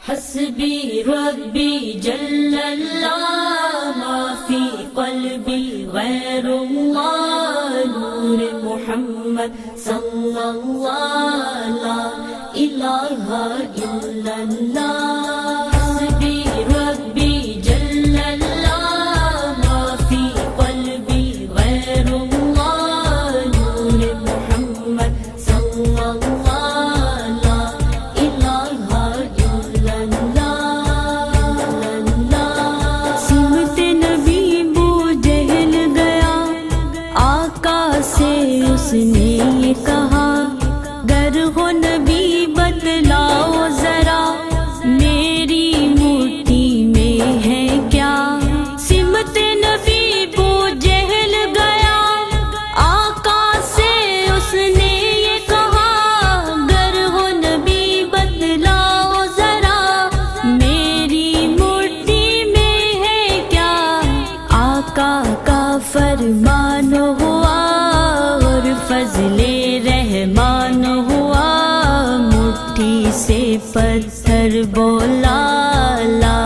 حسبی ربی جل اللہ ما فی قلبی غیر اللہ نور محمد صلی اللہ لا الہ الا اللہ حسبی ربی جل اللہ ما فی قلبی غیر اللہ نور محمد صلی اللہ لا الہ الا اللہ سمت نبی بو جہل گیا آقا سے اس نے یہ کہا گر ہو نبی بتلاؤ ذرا میری مٹھی میں ہے کیا سمت نبی بو جہل گیا آقا سے اس نے یہ کہا گر ہو نبی بتلاؤ ذرا میری مٹھی میں ہے کیا آقا کا فرمان ہوا اور فضل رحمان ہوا مٹھی سے پتھر بولا لا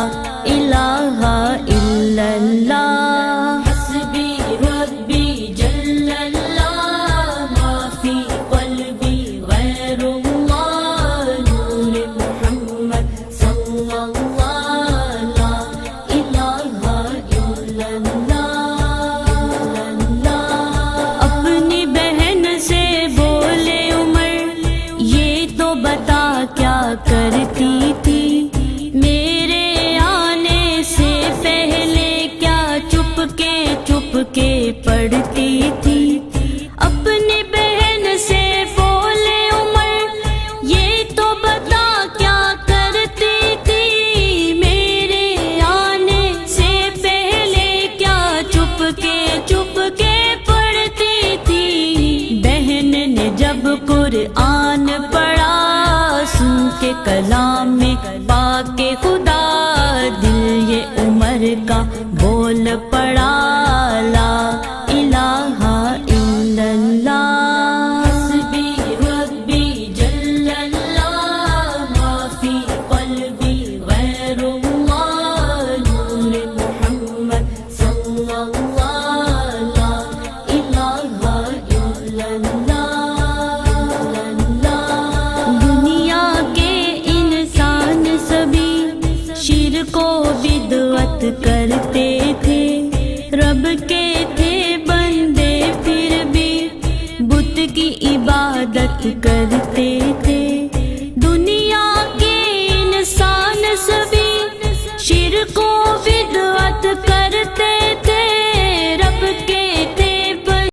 الہ الا اللہ حسبی ربی جل اللہ ما فی قلبی غیر اللہ نور محمد صلی اللہ لا الہ الا اللہ اپنی بہن سے بولے عمر یہ تو بتا کیا کرتی تھی میرے آنے سے پہلے کیا چپ کے پڑھتی تھی اپنی بہن سے بولے عمر یہ تو بتا کیا کرتی تھی میرے آنے سے پہلے کیا چپ کے پڑھتی تھی بہن نے جب قرآن پڑھا سن کے کلام میں پاک خدا دل یہ عمر کا بول پڑا لا الہ الا اللہ حسبی ربی جل اللہ ما فی قلبی غیر اللہ نور محمد صلی اللہ لا الہ الا اللہ دنیا کے انسان سبھی شرک و بدعت کرتے تھے رب کے تھے بندے پھر بھی بت کی عبادت کرتے تھے دنیا کے انسان سبھی شرک و بدعت کرتے